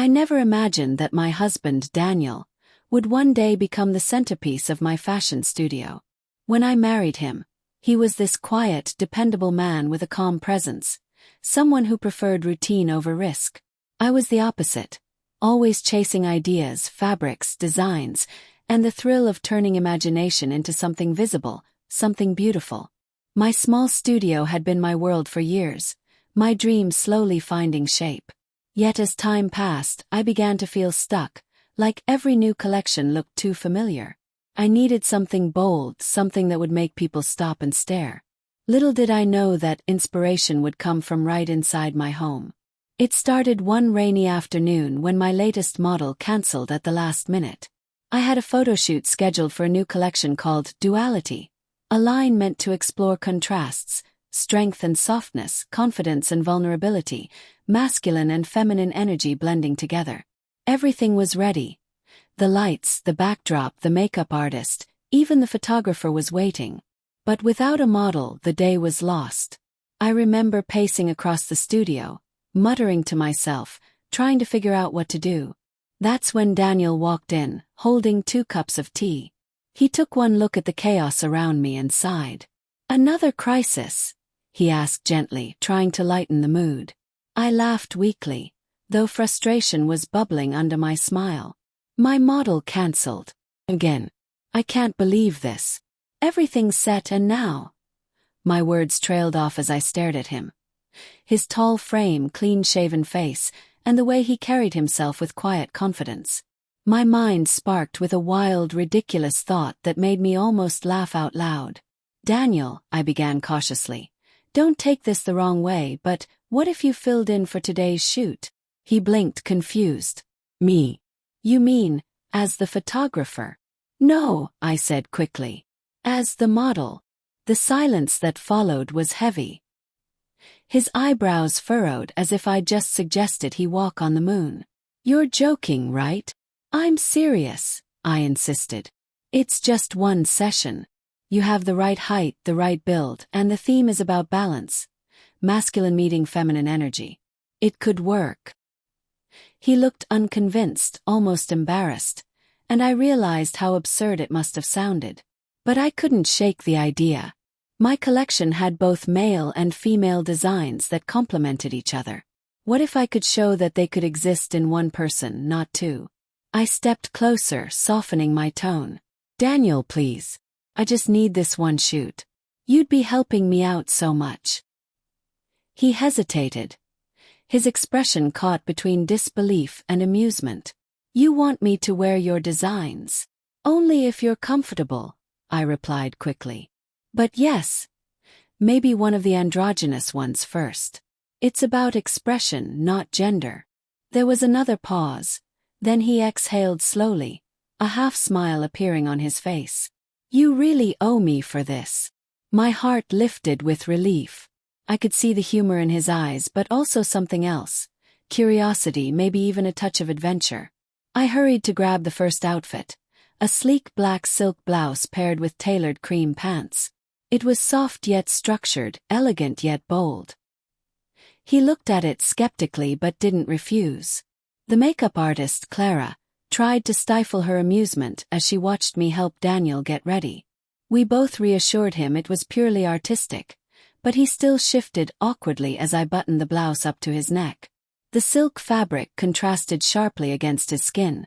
I never imagined that my husband, Daniel, would one day become the centerpiece of my fashion studio. When I married him, he was this quiet, dependable man with a calm presence, someone who preferred routine over risk. I was the opposite, always chasing ideas, fabrics, designs, and the thrill of turning imagination into something visible, something beautiful. My small studio had been my world for years, my dream slowly finding shape. Yet as time passed, I began to feel stuck, like every new collection looked too familiar. I needed something bold, something that would make people stop and stare. Little did I know that inspiration would come from right inside my home. It started one rainy afternoon when my latest model canceled at the last minute. I had a photo shoot scheduled for a new collection called Duality, a line meant to explore contrasts, strength and softness, confidence and vulnerability, masculine and feminine energy blending together. Everything was ready. The lights, the backdrop, the makeup artist, even the photographer was waiting. But without a model, the day was lost. I remember pacing across the studio, muttering to myself, trying to figure out what to do. That's when Daniel walked in, holding 2 cups of tea. He took one look at the chaos around me and sighed. "Another crisis?" he asked gently, trying to lighten the mood. I laughed weakly, though frustration was bubbling under my smile. My model cancelled. Again. I can't believe this. Everything's set and now. My words trailed off as I stared at him. His tall frame, clean-shaven face, and the way he carried himself with quiet confidence. My mind sparked with a wild, ridiculous thought that made me almost laugh out loud. "Daniel," I began cautiously, "don't take this the wrong way, but what if you filled in for today's shoot?" He blinked, confused. "Me? You mean, as the photographer?" "No," I said quickly. "As the model." The silence that followed was heavy. His eyebrows furrowed as if I'd just suggested he walk on the moon. "You're joking, right?" "I'm serious," I insisted. "It's just one session. You have the right height, the right build, and the theme is about balance. Masculine meeting feminine energy. It could work." He looked unconvinced, almost embarrassed, and I realized how absurd it must have sounded. But I couldn't shake the idea. My collection had both male and female designs that complemented each other. What if I could show that they could exist in one person, not two? I stepped closer, softening my tone. "Daniel, please. I just need this one shoot. You'd be helping me out so much." He hesitated. His expression caught between disbelief and amusement. "You want me to wear your designs?" "Only if you're comfortable," I replied quickly. "But yes. Maybe one of the androgynous ones first. It's about expression, not gender." There was another pause. Then he exhaled slowly, a half-smile appearing on his face. "You really owe me for this." My heart lifted with relief. I could see the humor in his eyes, but also something else. Curiosity, maybe even a touch of adventure. I hurried to grab the first outfit, a sleek black silk blouse paired with tailored cream pants. It was soft yet structured, elegant yet bold. He looked at it skeptically but didn't refuse. The makeup artist, Clara, tried to stifle her amusement as she watched me help Daniel get ready. We both reassured him it was purely artistic, but he still shifted awkwardly as I buttoned the blouse up to his neck. The silk fabric contrasted sharply against his skin,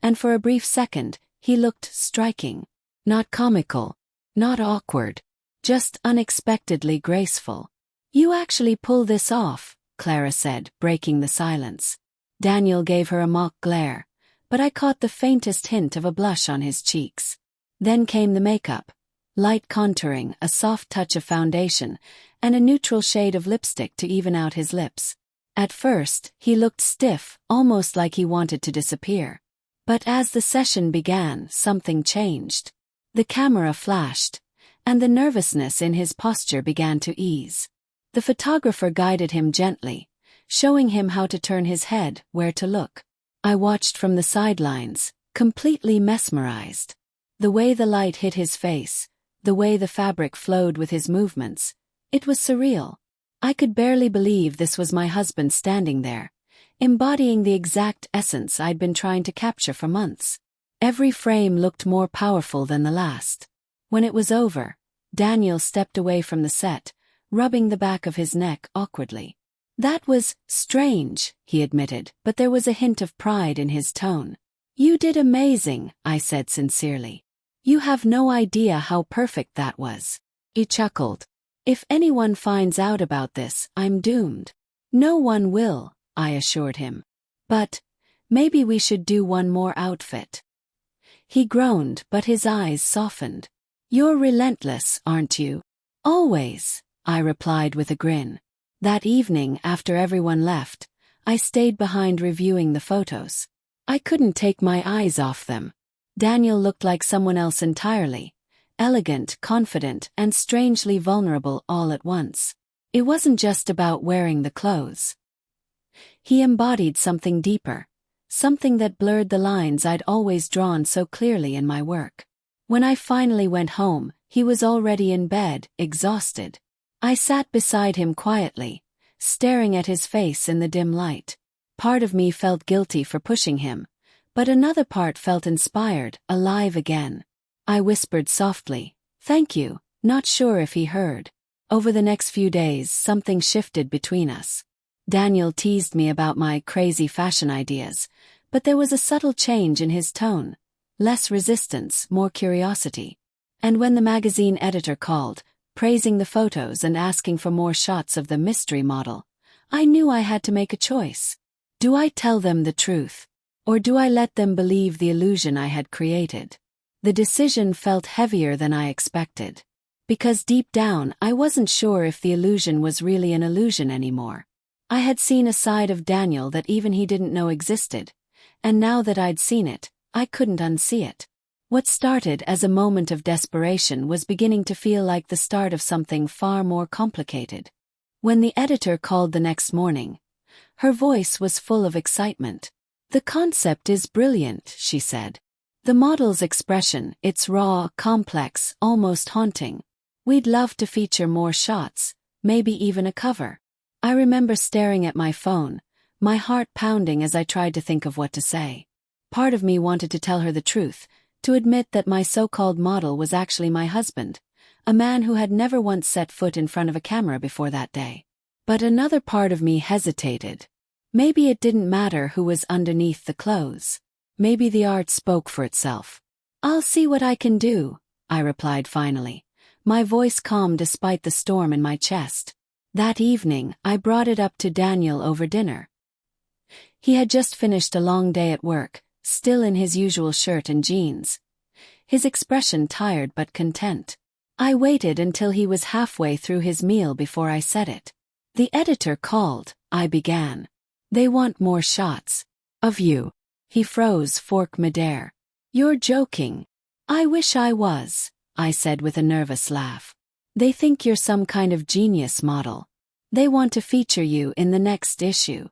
and for a brief second, he looked striking. Not comical, not awkward, just unexpectedly graceful. "You actually pull this off," Clara said, breaking the silence. Daniel gave her a mock glare, but I caught the faintest hint of a blush on his cheeks. Then came the makeup. Light contouring, a soft touch of foundation, and a neutral shade of lipstick to even out his lips. At first, he looked stiff, almost like he wanted to disappear. But as the session began, something changed. The camera flashed, and the nervousness in his posture began to ease. The photographer guided him gently, showing him how to turn his head, where to look. I watched from the sidelines, completely mesmerized. The way the light hit his face, the way the fabric flowed with his movements, it was surreal. I could barely believe this was my husband standing there, embodying the exact essence I'd been trying to capture for months. Every frame looked more powerful than the last. When it was over, Daniel stepped away from the set, rubbing the back of his neck awkwardly. "That was strange," he admitted, but there was a hint of pride in his tone. "You did amazing," I said sincerely. "You have no idea how perfect that was." He chuckled. "If anyone finds out about this, I'm doomed." "No one will," I assured him. "But maybe we should do one more outfit." He groaned, but his eyes softened. "You're relentless, aren't you?" "Always," I replied with a grin. That evening, after everyone left, I stayed behind reviewing the photos. I couldn't take my eyes off them. Daniel looked like someone else entirely, elegant, confident, and strangely vulnerable all at once. It wasn't just about wearing the clothes. He embodied something deeper, something that blurred the lines I'd always drawn so clearly in my work. When I finally went home, he was already in bed, exhausted. I sat beside him quietly, staring at his face in the dim light. Part of me felt guilty for pushing him, but another part felt inspired, alive again. I whispered softly, "Thank you," not sure if he heard. Over the next few days, something shifted between us. Daniel teased me about my crazy fashion ideas, but there was a subtle change in his tone. Less resistance, more curiosity. And when the magazine editor called, praising the photos and asking for more shots of the mystery model, I knew I had to make a choice. Do I tell them the truth? Or do I let them believe the illusion I had created? The decision felt heavier than I expected. Because deep down, I wasn't sure if the illusion was really an illusion anymore. I had seen a side of Daniel that even he didn't know existed, and now that I'd seen it, I couldn't unsee it. What started as a moment of desperation was beginning to feel like the start of something far more complicated. When the editor called the next morning, her voice was full of excitement. "The concept is brilliant," she said. "The model's expression, it's raw, complex, almost haunting. We'd love to feature more shots, maybe even a cover." I remember staring at my phone, my heart pounding as I tried to think of what to say. Part of me wanted to tell her the truth, to admit that my so-called model was actually my husband, a man who had never once set foot in front of a camera before that day. But another part of me hesitated. Maybe it didn't matter who was underneath the clothes. Maybe the art spoke for itself. "I'll see what I can do," I replied finally, my voice calm despite the storm in my chest. That evening, I brought it up to Daniel over dinner. He had just finished a long day at work, still in his usual shirt and jeans. His expression tired but content. I waited until he was halfway through his meal before I said it. "The editor called," I began. "They want more shots." "Of you." He froze, fork midair. "You're joking." "I wish I was," I said with a nervous laugh. "They think you're some kind of genius model. They want to feature you in the next issue."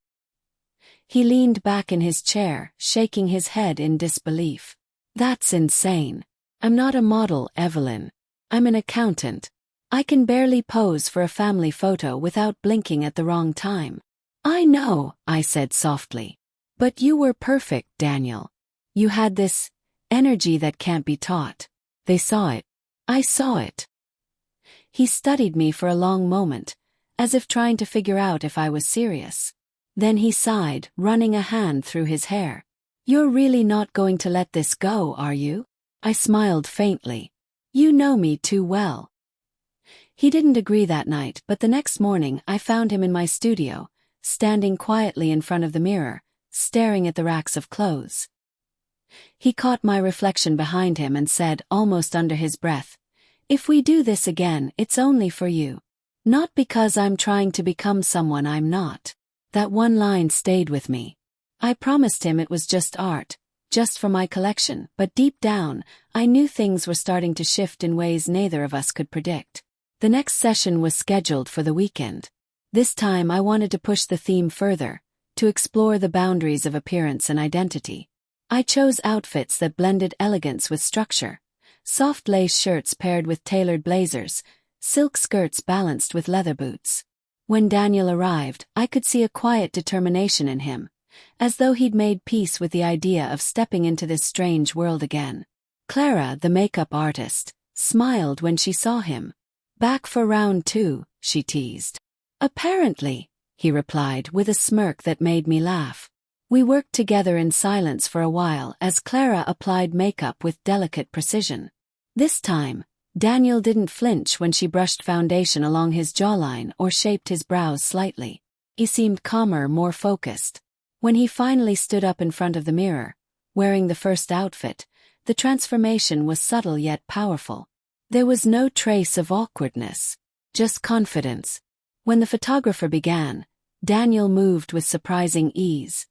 He leaned back in his chair, shaking his head in disbelief. "That's insane. I'm not a model, Evelyn. I'm an accountant. I can barely pose for a family photo without blinking at the wrong time." "I know," I said softly. "But you were perfect, Daniel. You had this energy that can't be taught." "They saw it." "I saw it." He studied me for a long moment, as if trying to figure out if I was serious. Then he sighed, running a hand through his hair. "You're really not going to let this go, are you?" I smiled faintly. "You know me too well." He didn't agree that night, but the next morning I found him in my studio, standing quietly in front of the mirror, staring at the racks of clothes. He caught my reflection behind him and said, almost under his breath, "If we do this again, it's only for you. Not because I'm trying to become someone I'm not." That one line stayed with me. I promised him it was just art, just for my collection, but deep down, I knew things were starting to shift in ways neither of us could predict. The next session was scheduled for the weekend. This time I wanted to push the theme further, to explore the boundaries of appearance and identity. I chose outfits that blended elegance with structure, soft lace shirts paired with tailored blazers, silk skirts balanced with leather boots. When Daniel arrived, I could see a quiet determination in him, as though he'd made peace with the idea of stepping into this strange world again. Clara, the makeup artist, smiled when she saw him. "Back for round 2, she teased. "Apparently," he replied with a smirk that made me laugh. We worked together in silence for a while as Clara applied makeup with delicate precision. This time, Daniel didn't flinch when she brushed foundation along his jawline or shaped his brows slightly. He seemed calmer, more focused. When he finally stood up in front of the mirror, wearing the first outfit, the transformation was subtle yet powerful. There was no trace of awkwardness, just confidence. When the photographer began, Daniel moved with surprising ease.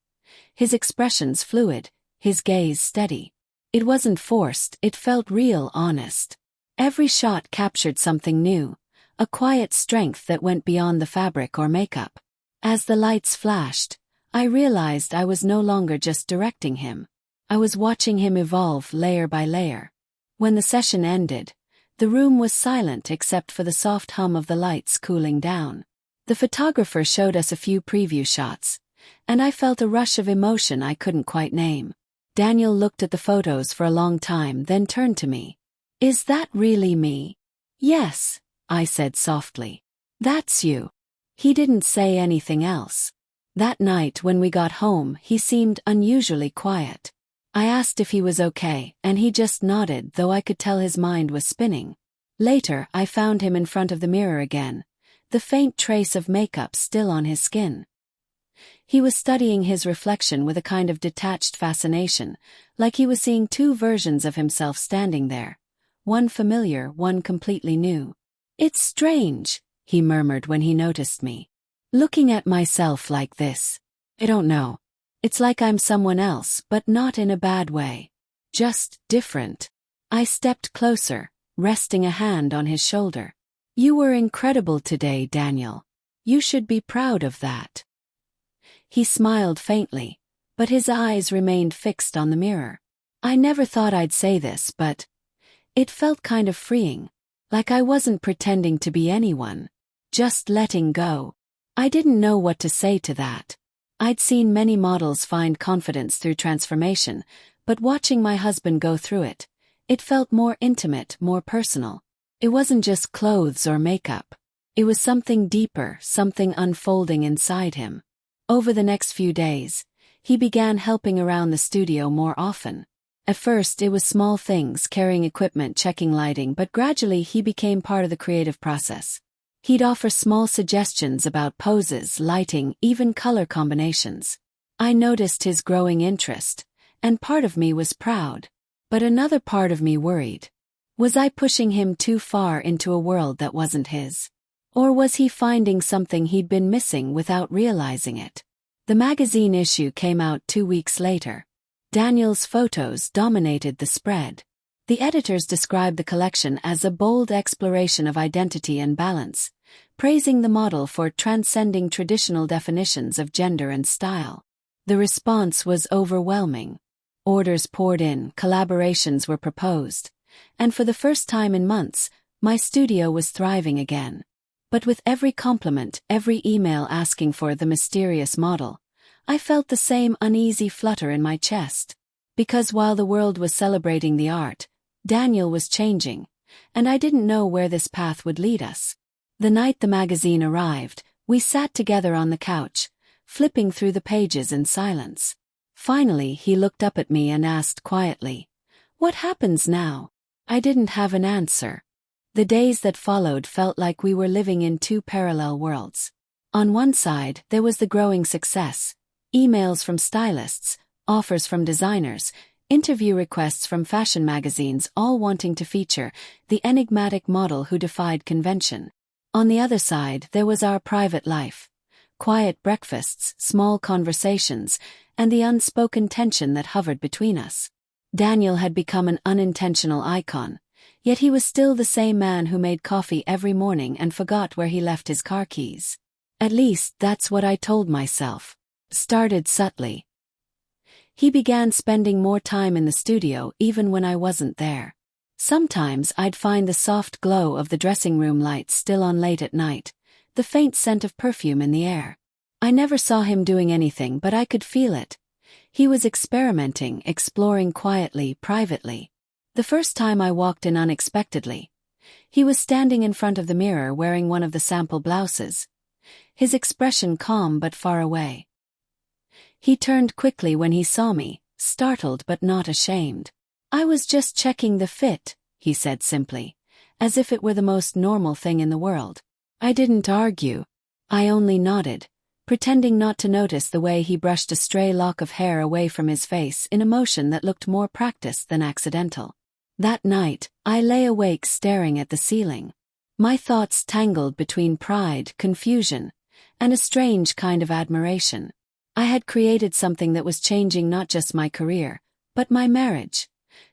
His expressions fluid, his gaze steady. It wasn't forced, it felt real, honest. Every shot captured something new, a quiet strength that went beyond the fabric or makeup. As the lights flashed, I realized I was no longer just directing him. I was watching him evolve layer by layer. When the session ended, the room was silent except for the soft hum of the lights cooling down. The photographer showed us a few preview shots, and I felt a rush of emotion I couldn't quite name. Daniel looked at the photos for a long time, then turned to me. "Is that really me?" "Yes," I said softly. "That's you." He didn't say anything else. That night when we got home, he seemed unusually quiet. I asked if he was okay, and he just nodded, though I could tell his mind was spinning. Later, I found him in front of the mirror again, the faint trace of makeup still on his skin. He was studying his reflection with a kind of detached fascination, like he was seeing two versions of himself standing there, one familiar, one completely new. "It's strange," he murmured when he noticed me. "Looking at myself like this. I don't know. It's like I'm someone else, but not in a bad way. Just different." I stepped closer, resting a hand on his shoulder. "You were incredible today, Daniel. You should be proud of that." He smiled faintly, but his eyes remained fixed on the mirror. I never thought I'd say this, but it felt kind of freeing, like I wasn't pretending to be anyone, just letting go. I didn't know what to say to that. I'd seen many models find confidence through transformation, but watching my husband go through it, it felt more intimate, more personal. It wasn't just clothes or makeup. It was something deeper, something unfolding inside him. Over the next few days, he began helping around the studio more often. At first it was small things, carrying equipment, checking lighting, but gradually he became part of the creative process. He'd offer small suggestions about poses, lighting, even color combinations. I noticed his growing interest, and part of me was proud. But another part of me worried. Was I pushing him too far into a world that wasn't his? Or was he finding something he'd been missing without realizing it? The magazine issue came out 2 weeks later. Daniel's photos dominated the spread. The editors described the collection as a bold exploration of identity and balance, praising the model for transcending traditional definitions of gender and style. The response was overwhelming. Orders poured in, collaborations were proposed, and for the first time in months, my studio was thriving again. But with every compliment, every email asking for the mysterious model, I felt the same uneasy flutter in my chest. Because while the world was celebrating the art, Daniel was changing, and I didn't know where this path would lead us. The night the magazine arrived, we sat together on the couch, flipping through the pages in silence. Finally, he looked up at me and asked quietly, "What happens now?" I didn't have an answer. The days that followed felt like we were living in two parallel worlds. On one side, there was the growing success, emails from stylists, offers from designers, interview requests from fashion magazines, all wanting to feature the enigmatic model who defied convention. On the other side, there was our private life. Quiet breakfasts, small conversations, and the unspoken tension that hovered between us. Daniel had become an unintentional icon, yet he was still the same man who made coffee every morning and forgot where he left his car keys. At least, that's what I told myself. Started subtly. He began spending more time in the studio even when I wasn't there. Sometimes I'd find the soft glow of the dressing room lights still on late at night, the faint scent of perfume in the air. I never saw him doing anything, but I could feel it. He was experimenting, exploring quietly, privately. The first time I walked in unexpectedly. He was standing in front of the mirror wearing one of the sample blouses. His expression calm but far away. He turned quickly when he saw me, startled but not ashamed. "I was just checking the fit," he said simply, as if it were the most normal thing in the world. I didn't argue. I only nodded, pretending not to notice the way he brushed a stray lock of hair away from his face in a motion that looked more practiced than accidental. That night, I lay awake staring at the ceiling. My thoughts tangled between pride, confusion, and a strange kind of admiration. I had created something that was changing not just my career, but my marriage,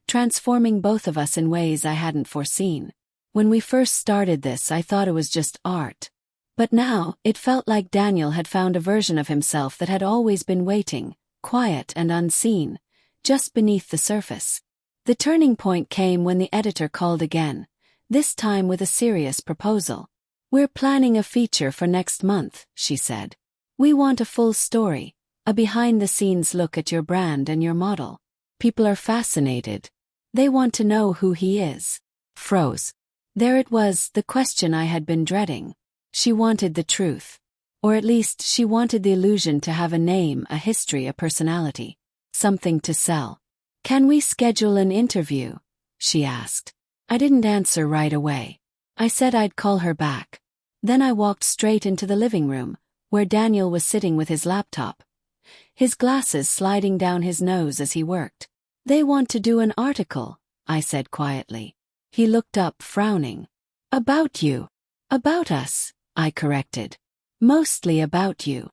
transforming both of us in ways I hadn't foreseen. When we first started this, I thought it was just art. But now, it felt like Daniel had found a version of himself that had always been waiting, quiet and unseen, just beneath the surface. The turning point came when the editor called again, this time with a serious proposal. "We're planning a feature for next month," she said. "We want a full story, a behind-the-scenes look at your brand and your model. People are fascinated. They want to know who he is." Froze. There it was, the question I had been dreading. She wanted the truth. Or at least she wanted the illusion to have a name, a history, a personality. Something to sell. "Can we schedule an interview?" she asked. I didn't answer right away. I said I'd call her back. Then I walked straight into the living room, where Daniel was sitting with his laptop, his glasses sliding down his nose as he worked. "They want to do an article," I said quietly. He looked up, frowning. "About you." "About us," I corrected. "Mostly about you."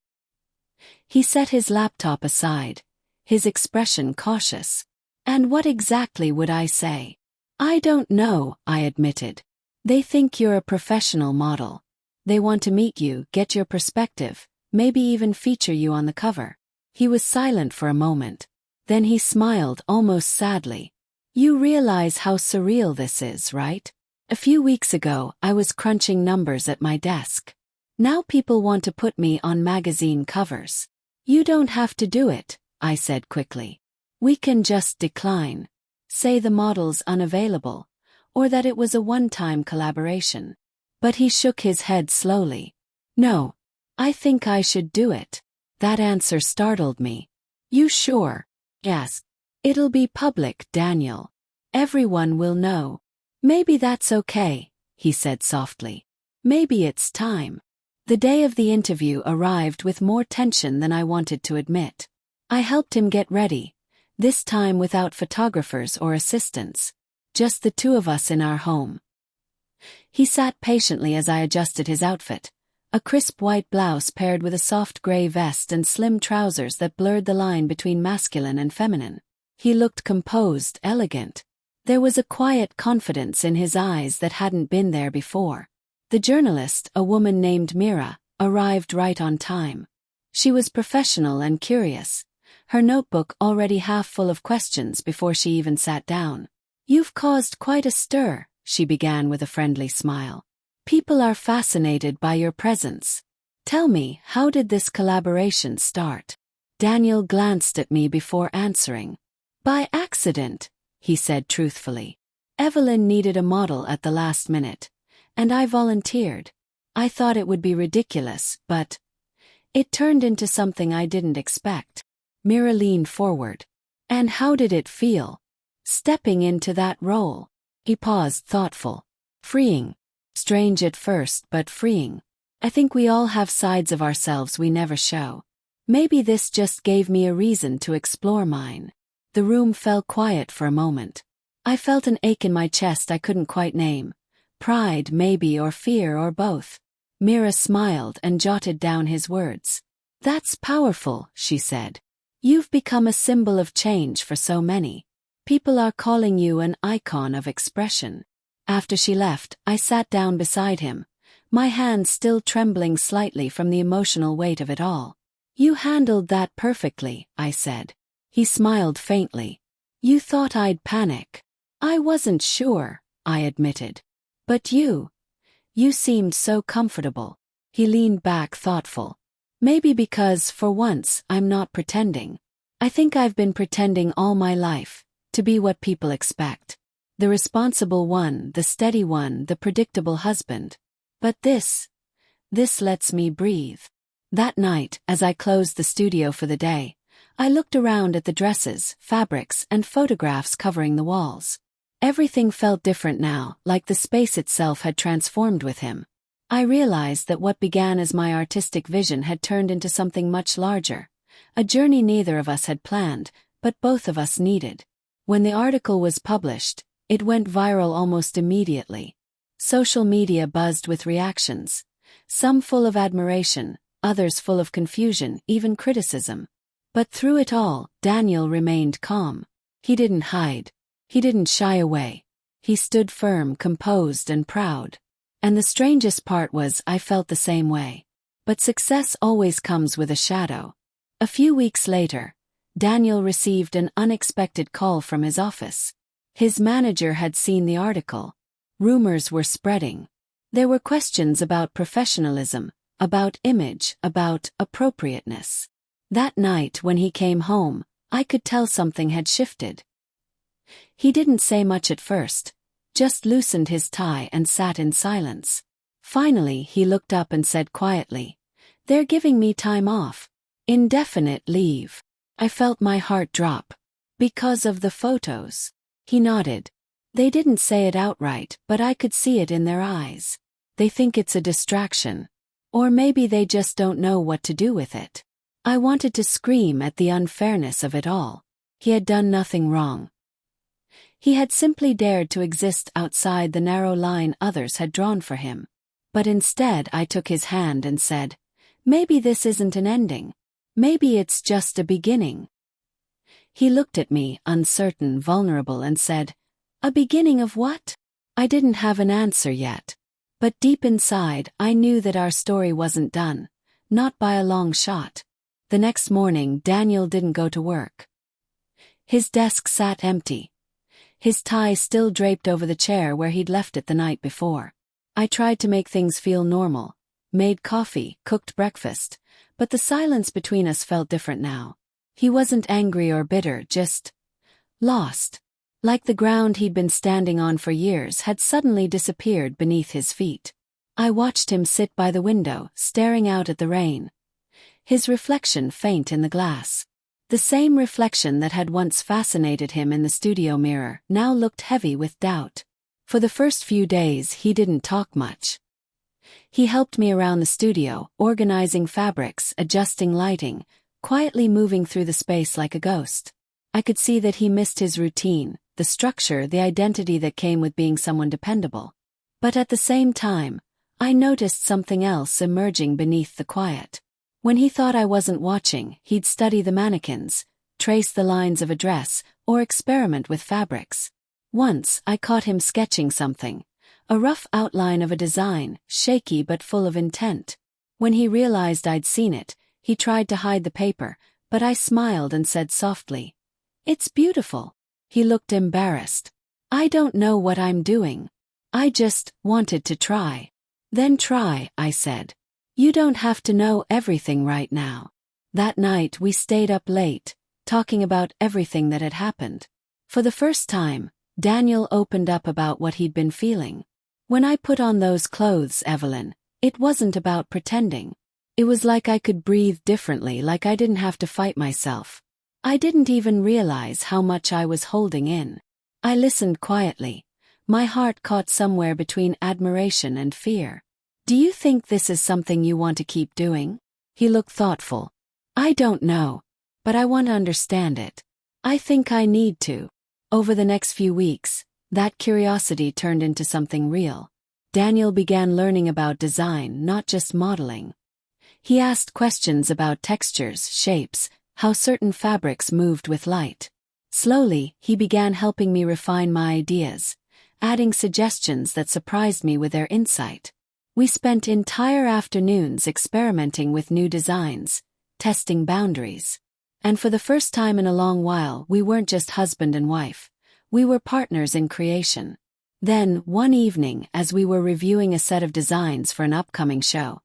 He set his laptop aside, his expression cautious. "And what exactly would I say?" "I don't know," I admitted. "They think you're a professional model. They want to meet you, get your perspective, maybe even feature you on the cover." He was silent for a moment. Then he smiled almost sadly. "You realize how surreal this is, right? A few weeks ago, I was crunching numbers at my desk. Now people want to put me on magazine covers. You don't have to do it," I said quickly. "We can just decline. Say the model's unavailable, or that it was a one-time collaboration." But he shook his head slowly. "No. I think I should do it." That answer startled me. "You sure?" "Yes. It'll be public, Daniel. Everyone will know." "Maybe that's okay," he said softly. "Maybe it's time." The day of the interview arrived with more tension than I wanted to admit. I helped him get ready, this time without photographers or assistants. Just the two of us in our home. He sat patiently as I adjusted his outfit, a crisp white blouse paired with a soft gray vest and slim trousers that blurred the line between masculine and feminine. He looked composed, elegant. There was a quiet confidence in his eyes that hadn't been there before. The journalist, a woman named Mira, arrived right on time. She was professional and curious, her notebook already half full of questions before she even sat down. "You've caused quite a stir," she began with a friendly smile. "People are fascinated by your presence. Tell me, how did this collaboration start?" Daniel glanced at me before answering. "By accident," he said truthfully. "Evelyn needed a model at the last minute, and I volunteered. I thought it would be ridiculous, but it turned into something I didn't expect." Mira leaned forward. "And how did it feel? Stepping into that role?" He paused, thoughtful. "Freeing. Strange at first, but freeing. I think we all have sides of ourselves we never show. Maybe this just gave me a reason to explore mine." The room fell quiet for a moment. I felt an ache in my chest I couldn't quite name. Pride, maybe, or fear, or both. Mira smiled and jotted down his words. "That's powerful," she said. "You've become a symbol of change for so many. People are calling you an icon of expression." After she left, I sat down beside him, my hands still trembling slightly from the emotional weight of it all. "You handled that perfectly," I said. He smiled faintly. "You thought I'd panic." "I wasn't sure," I admitted. "But you seemed so comfortable." He leaned back, thoughtful. Maybe because, for once, I'm not pretending. I think I've been pretending all my life, to be what people expect. The responsible one, the steady one, the predictable husband. But this lets me breathe. That night, as I closed the studio for the day, I looked around at the dresses, fabrics, and photographs covering the walls. Everything felt different now, like the space itself had transformed with him. I realized that what began as my artistic vision had turned into something much larger, a journey neither of us had planned, but both of us needed. When the article was published, it went viral almost immediately. Social media buzzed with reactions, some full of admiration, others full of confusion, even criticism. But through it all, Daniel remained calm. He didn't hide. He didn't shy away. He stood firm, composed, and proud. And the strangest part was I felt the same way. But success always comes with a shadow. A few weeks later, Daniel received an unexpected call from his office. His manager had seen the article. Rumors were spreading. There were questions about professionalism, about image, about appropriateness. That night when he came home, I could tell something had shifted. He didn't say much at first, just loosened his tie and sat in silence. Finally he looked up and said quietly, "They're giving me time off. Indefinite leave." I felt my heart drop. "Because of the photos?" He nodded. "They didn't say it outright, but I could see it in their eyes. They think it's a distraction. Or maybe they just don't know what to do with it." I wanted to scream at the unfairness of it all. He had done nothing wrong. He had simply dared to exist outside the narrow line others had drawn for him. But instead I took his hand and said, "Maybe this isn't an ending. Maybe it's just a beginning." He looked at me, uncertain, vulnerable, and said, "A beginning of what?" I didn't have an answer yet. But deep inside, I knew that our story wasn't done, not by a long shot. The next morning, Daniel didn't go to work. His desk sat empty. His tie still draped over the chair where he'd left it the night before. I tried to make things feel normal, made coffee, cooked breakfast, but the silence between us felt different now. He wasn't angry or bitter, just lost. Like the ground he'd been standing on for years had suddenly disappeared beneath his feet. I watched him sit by the window, staring out at the rain. His reflection faint in the glass. The same reflection that had once fascinated him in the studio mirror now looked heavy with doubt. For the first few days he didn't talk much. He helped me around the studio, organizing fabrics, adjusting lighting, quietly moving through the space like a ghost. I could see that he missed his routine, the structure, the identity that came with being someone dependable. But at the same time, I noticed something else emerging beneath the quiet. When he thought I wasn't watching, he'd study the mannequins, trace the lines of a dress, or experiment with fabrics. Once, I caught him sketching something, a rough outline of a design, shaky but full of intent. When he realized I'd seen it, he tried to hide the paper, but I smiled and said softly, "It's beautiful." He looked embarrassed. "I don't know what I'm doing. I just wanted to try." "Then try," I said. "You don't have to know everything right now." That night we stayed up late, talking about everything that had happened. For the first time, Daniel opened up about what he'd been feeling. "When I put on those clothes, Evelyn, it wasn't about pretending. It was like I could breathe differently, like I didn't have to fight myself. I didn't even realize how much I was holding in." I listened quietly, my heart caught somewhere between admiration and fear. "Do you think this is something you want to keep doing?" He looked thoughtful. "I don't know. But I want to understand it. I think I need to." Over the next few weeks, that curiosity turned into something real. Daniel began learning about design, not just modeling. He asked questions about textures, shapes, how certain fabrics moved with light. Slowly, he began helping me refine my ideas, adding suggestions that surprised me with their insight. We spent entire afternoons experimenting with new designs, testing boundaries. And for the first time in a long while, we weren't just husband and wife. We were partners in creation. Then, one evening, as we were reviewing a set of designs for an upcoming show,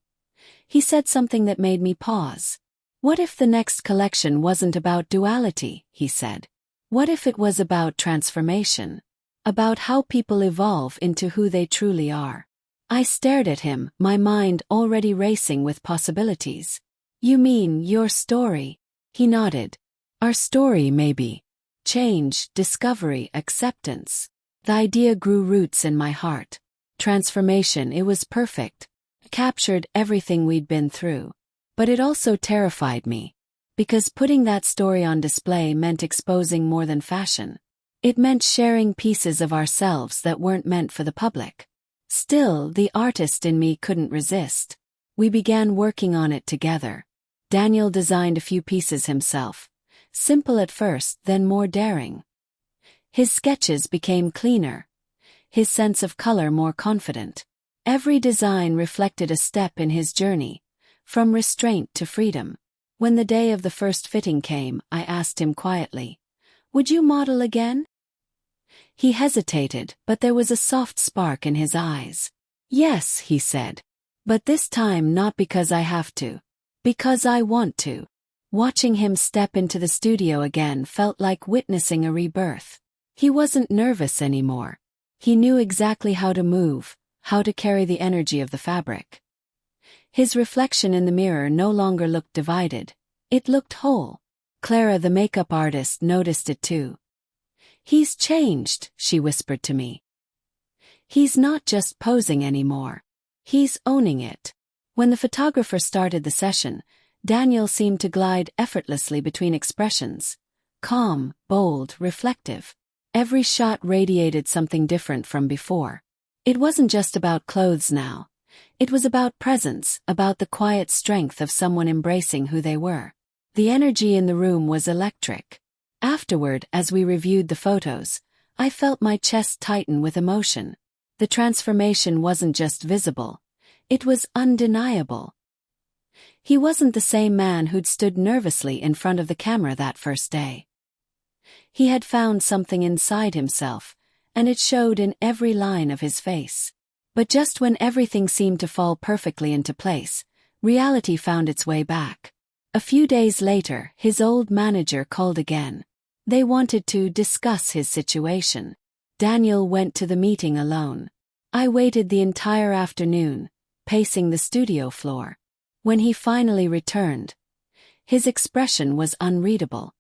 He said something that made me pause. "What if the next collection wasn't about duality?" he said. "What if it was about transformation? About how people evolve into who they truly are?" I stared at him, my mind already racing with possibilities. "You mean your story?" He nodded. "Our story, maybe. Change, discovery, acceptance." The idea grew roots in my heart. Transformation, it was perfect. It captured everything we'd been through. But it also terrified me. Because putting that story on display meant exposing more than fashion. It meant sharing pieces of ourselves that weren't meant for the public. Still, the artist in me couldn't resist. We began working on it together. Daniel designed a few pieces himself. Simple at first, then more daring. His sketches became cleaner. His sense of color more confident. Every design reflected a step in his journey, from restraint to freedom. When the day of the first fitting came, I asked him quietly, "Would you model again?" He hesitated, but there was a soft spark in his eyes. "Yes," he said. "But this time not because I have to. Because I want to." Watching him step into the studio again felt like witnessing a rebirth. He wasn't nervous anymore. He knew exactly how to move, how to carry the energy of the fabric. His reflection in the mirror no longer looked divided. It looked whole. Clara, the makeup artist, noticed it too. "He's changed," she whispered to me. "He's not just posing anymore. He's owning it." When the photographer started the session, Daniel seemed to glide effortlessly between expressions. Calm, bold, reflective. Every shot radiated something different from before. It wasn't just about clothes now. It was about presence, about the quiet strength of someone embracing who they were. The energy in the room was electric. Afterward, as we reviewed the photos, I felt my chest tighten with emotion. The transformation wasn't just visible. It was undeniable. He wasn't the same man who'd stood nervously in front of the camera that first day. He had found something inside himself, and it showed in every line of his face. But just when everything seemed to fall perfectly into place, reality found its way back. A few days later, his old manager called again. They wanted to discuss his situation. Daniel went to the meeting alone. I waited the entire afternoon, pacing the studio floor. When he finally returned, his expression was unreadable.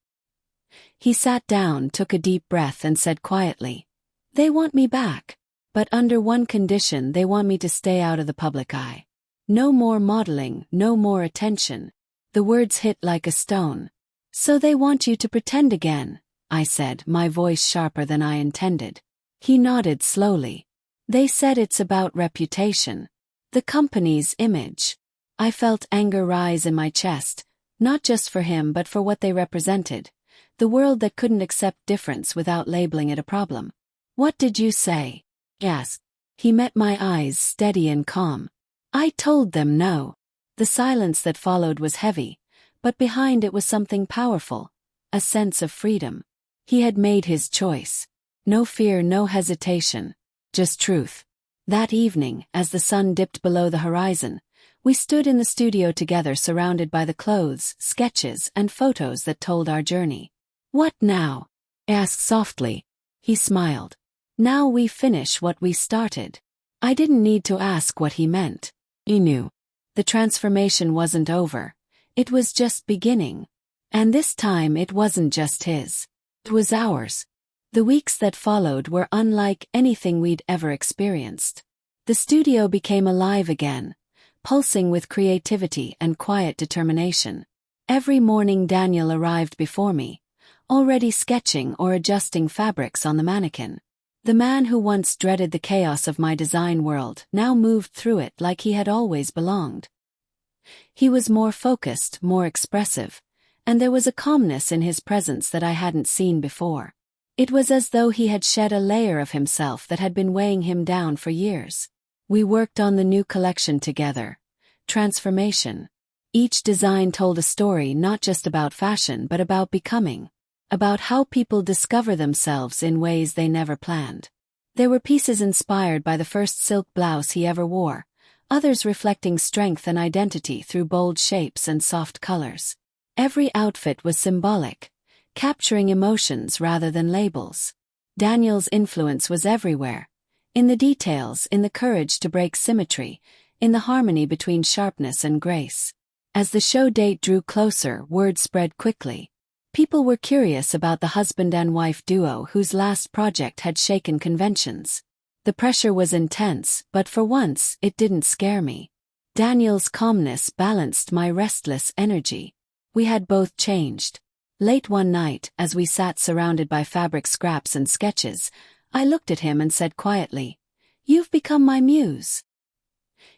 He sat down, took a deep breath and said quietly, "They want me back. But under one condition, they want me to stay out of the public eye. No more modeling, no more attention." The words hit like a stone. "So they want you to pretend again," I said, my voice sharper than I intended. He nodded slowly. "They said it's about reputation. The company's image." I felt anger rise in my chest, not just for him but for what they represented. The world that couldn't accept difference without labeling it a problem. "What did you say?" I asked. He met my eyes, steady and calm. "I told them no." The silence that followed was heavy, but behind it was something powerful, a sense of freedom. He had made his choice. No fear, no hesitation, just truth. That evening, as the sun dipped below the horizon, we stood in the studio together, surrounded by the clothes, sketches, and photos that told our journey. "What now?" I asked softly. He smiled. "Now we finish what we started." I didn't need to ask what he meant. He knew. The transformation wasn't over. It was just beginning. And this time it wasn't just his. It was ours. The weeks that followed were unlike anything we'd ever experienced. The studio became alive again, pulsing with creativity and quiet determination. Every morning Daniel arrived before me, already sketching or adjusting fabrics on the mannequin. The man who once dreaded the chaos of my design world now moved through it like he had always belonged. He was more focused, more expressive, and there was a calmness in his presence that I hadn't seen before. It was as though he had shed a layer of himself that had been weighing him down for years. We worked on the new collection together. Transformation. Each design told a story not just about fashion but about becoming. About how people discover themselves in ways they never planned. There were pieces inspired by the first silk blouse he ever wore, others reflecting strength and identity through bold shapes and soft colors. Every outfit was symbolic, capturing emotions rather than labels. Daniel's influence was everywhere, in the details, in the courage to break symmetry, in the harmony between sharpness and grace. As the show date drew closer, word spread quickly. People were curious about the husband and wife duo whose last project had shaken conventions. The pressure was intense, but for once, it didn't scare me. Daniel's calmness balanced my restless energy. We had both changed. Late one night, as we sat surrounded by fabric scraps and sketches, I looked at him and said quietly, "You've become my muse."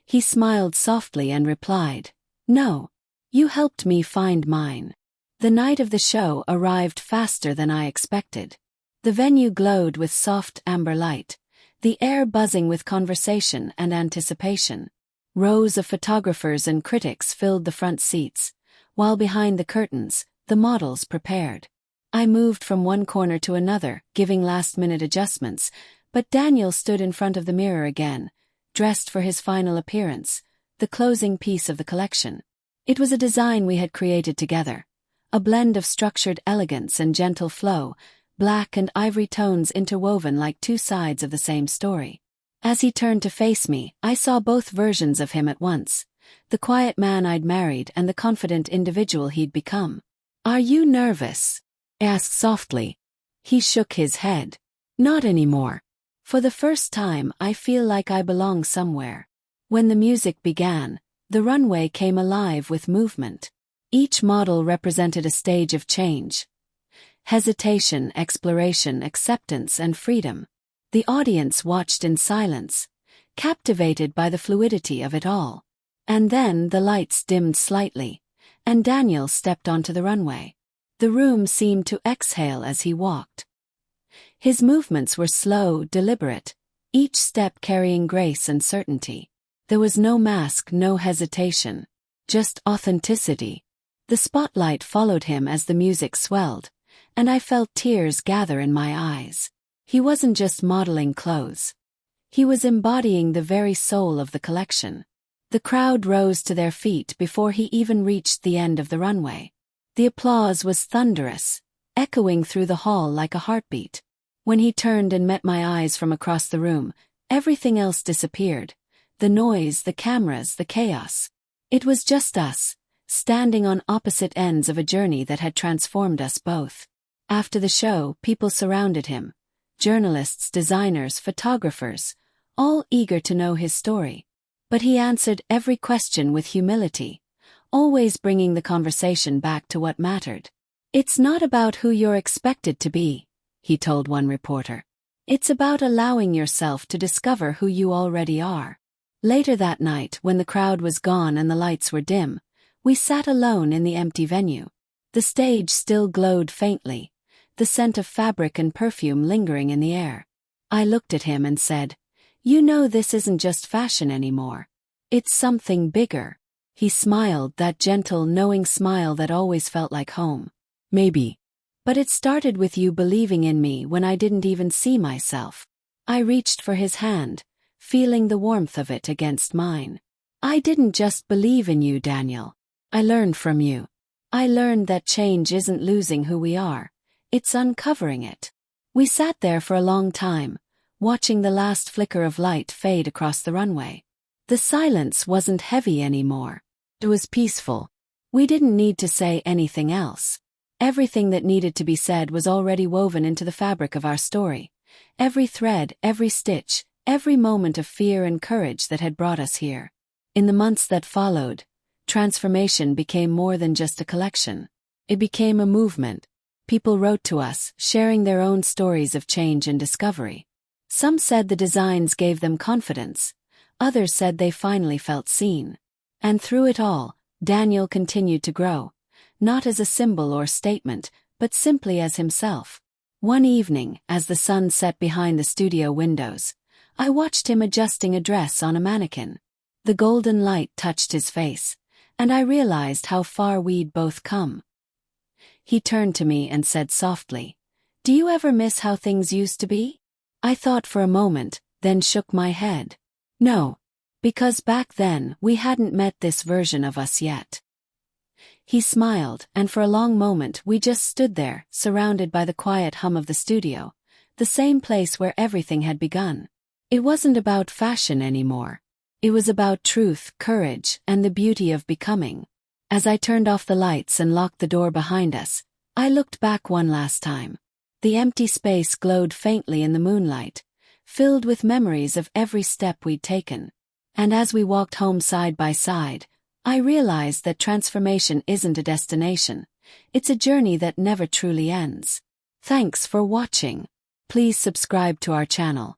He smiled softly and replied, "No, you helped me find mine." The night of the show arrived faster than I expected. The venue glowed with soft amber light, the air buzzing with conversation and anticipation. Rows of photographers and critics filled the front seats, while behind the curtains, the models prepared. I moved from one corner to another, giving last-minute adjustments, but Daniel stood in front of the mirror again, dressed for his final appearance, the closing piece of the collection. It was a design we had created together, a blend of structured elegance and gentle flow, black and ivory tones interwoven like two sides of the same story. As he turned to face me, I saw both versions of him at once, the quiet man I'd married and the confident individual he'd become. "Are you nervous?" I asked softly. He shook his head. "Not anymore. For the first time, I feel like I belong somewhere." When the music began, the runway came alive with movement. Each model represented a stage of change. Hesitation, exploration, acceptance, and freedom. The audience watched in silence, captivated by the fluidity of it all. And then the lights dimmed slightly, and Daniel stepped onto the runway. The room seemed to exhale as he walked. His movements were slow, deliberate, each step carrying grace and certainty. There was no mask, no hesitation, just authenticity. The spotlight followed him as the music swelled, and I felt tears gather in my eyes. He wasn't just modeling clothes. He was embodying the very soul of the collection. The crowd rose to their feet before he even reached the end of the runway. The applause was thunderous, echoing through the hall like a heartbeat. When he turned and met my eyes from across the room, everything else disappeared. The noise, the cameras, the chaos. It was just us, standing on opposite ends of a journey that had transformed us both. After the show, people surrounded him. Journalists, designers, photographers, all eager to know his story. But he answered every question with humility, always bringing the conversation back to what mattered. "It's not about who you're expected to be," he told one reporter. "It's about allowing yourself to discover who you already are." Later that night, when the crowd was gone and the lights were dim, we sat alone in the empty venue. The stage still glowed faintly, the scent of fabric and perfume lingering in the air. I looked at him and said, "You know this isn't just fashion anymore. It's something bigger." He smiled, that gentle, knowing smile that always felt like home. "Maybe. But it started with you believing in me when I didn't even see myself." I reached for his hand, feeling the warmth of it against mine. "I didn't just believe in you, Daniel. I learned from you. I learned that change isn't losing who we are, it's uncovering it." We sat there for a long time, watching the last flicker of light fade across the runway. The silence wasn't heavy anymore. It was peaceful. We didn't need to say anything else. Everything that needed to be said was already woven into the fabric of our story. Every thread, every stitch, every moment of fear and courage that had brought us here. In the months that followed, transformation became more than just a collection. It became a movement. People wrote to us, sharing their own stories of change and discovery. Some said the designs gave them confidence. Others said they finally felt seen. And through it all, Daniel continued to grow, not as a symbol or statement, but simply as himself. One evening, as the sun set behind the studio windows, I watched him adjusting a dress on a mannequin. The golden light touched his face, and I realized how far we'd both come. He turned to me and said softly, "Do you ever miss how things used to be?" I thought for a moment, then shook my head. "No. Because back then, we hadn't met this version of us yet. He smiled, and for a long moment we just stood there, surrounded by the quiet hum of the studio, the same place where everything had begun. It wasn't about fashion anymore. It was about truth, courage, and the beauty of becoming. As I turned off the lights and locked the door behind us, I looked back one last time. The empty space glowed faintly in the moonlight, filled with memories of every step we'd taken. And as we walked home side by side, I realized that transformation isn't a destination. It's a journey that never truly ends. Thanks for watching. Please subscribe to our channel.